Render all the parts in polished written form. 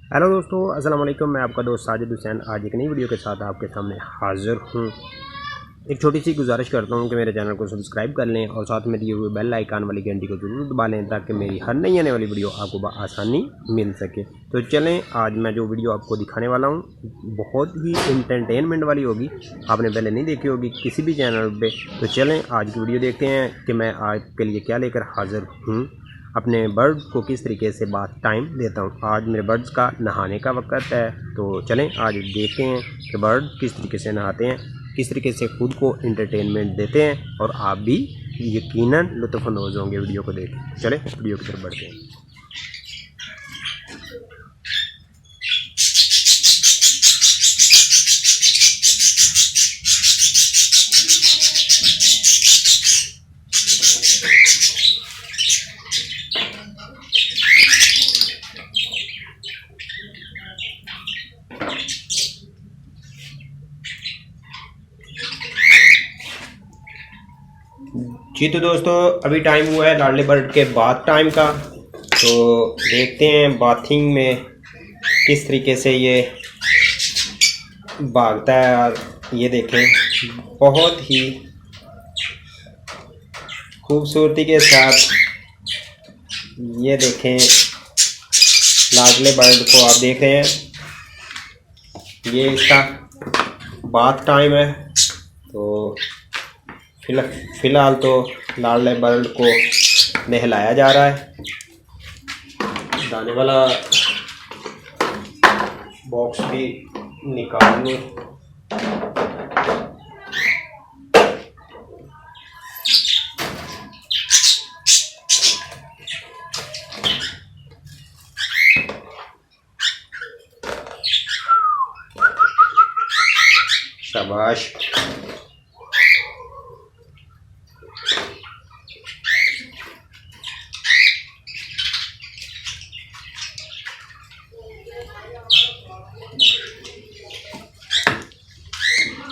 Hello दोस्तों, अस्सलाम वालेकुम। मैं आपका दोस्त साजिद हुसैन आज एक नई वीडियो के साथ आपके सामने हाज़िर हूँ। एक छोटी सी गुजारिश करता हूँ कि मेरे चैनल को सब्सक्राइब कर लें और साथ में दिए हुए बेल आइकन वाली घंटी को ज़रूर दबा लें ताकि मेरी हर नई आने वाली वीडियो आपको आसानी मिल सके। तो चलें, आज मैं जो वीडियो आपको दिखाने वाला हूँ बहुत ही इंटरटेनमेंट वाली होगी, आपने पहले नहीं देखी होगी किसी भी चैनल पर। तो चलें आज की वीडियो देखते हैं कि मैं आपके लिए क्या लेकर हाज़िर हूँ। अपने बर्ड्स को किस तरीके से बाथ टाइम देता हूँ। आज मेरे बर्ड्स का नहाने का वक्त है, तो चलें आज देखते हैं कि बर्ड किस तरीके से नहाते हैं, किस तरीके से खुद को इंटरटेनमेंट देते हैं और आप भी यकीनन लुत्फ़अंदोज़ होंगे वीडियो को देख। चलें वीडियो की तरफ बढ़ते हैं। जी तो दोस्तों, अभी टाइम हुआ है लाडले बर्ड के बाथ टाइम का। तो देखते हैं बाथिंग में किस तरीके से ये भागता है। और ये देखें बहुत ही खूबसूरती के साथ, ये देखें लाडले बर्ड को आप देख रहे हैं, ये इसका बाथ टाइम है। तो फिलहाल तो लाडले बर्ड को नहलाया जा रहा है। दाने वाला बॉक्स भी निकाल लूँ। शाबाश।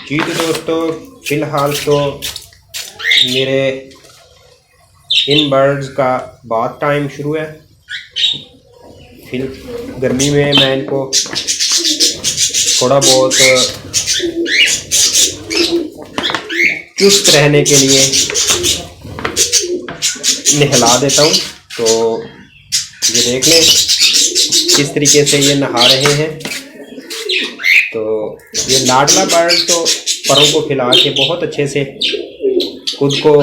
जी तो दोस्तों, फ़िलहाल तो मेरे इन बर्ड्स का बाथ टाइम शुरू है। फिर गर्मी में मैं इनको थोड़ा बहुत चुस्त रहने के लिए नहला देता हूँ। तो ये देख लें किस तरीके से ये नहा रहे हैं। तो ये लाडला बर्ड तो परों को फैला के बहुत अच्छे से खुद को,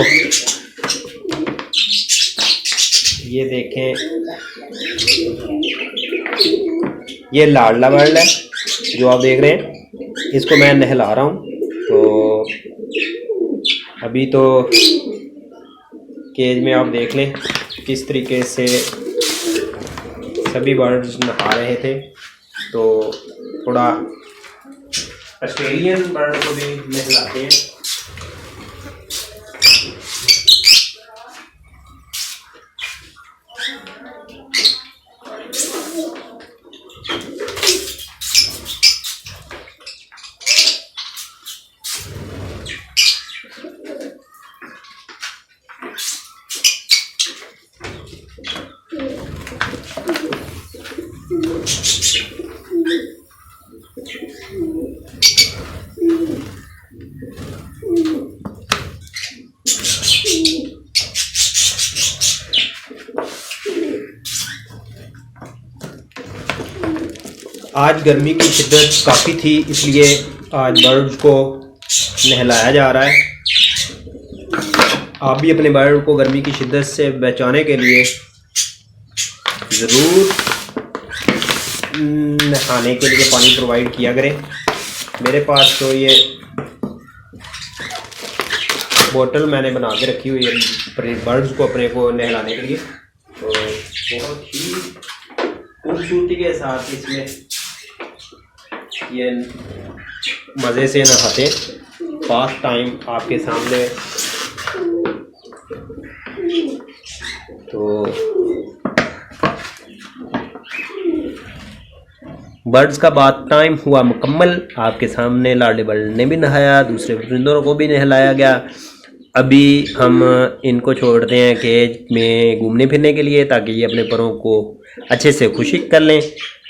ये देखें ये लाडला बर्ड है जो आप देख रहे हैं, इसको मैं नहला रहा हूँ। तो अभी तो केज में आप देख लें किस तरीके से सभी बर्ड्स नहा रहे थे। तो थोड़ा ऑस्ट्रेलियन बर्ड को भी नहलाते हैं। आज गर्मी की शिद्दत काफ़ी थी, इसलिए आज बर्ड को नहलाया जा रहा है। आप भी अपने बर्ड को गर्मी की शिद्दत से बचाने के लिए ज़रूर नहाने के लिए पानी प्रोवाइड किया करें। मेरे पास तो ये बोतल मैंने बना के रखी हुई है अपने बर्ड्स को अपने को नहलाने के लिए। तो बहुत ही खूबसूरती के साथ इसमें ये मज़े से नहाते। बाथ टाइम आपके सामने। तो बर्ड्स का बाथ टाइम हुआ मुकम्मल, आपके सामने लाडले बर्ड ने भी नहाया, दूसरे परिंदों को भी नहलाया गया। अभी हम इनको छोड़ते हैं केज में घूमने फिरने के लिए ताकि ये अपने परों को अच्छे से खुश्क कर लें।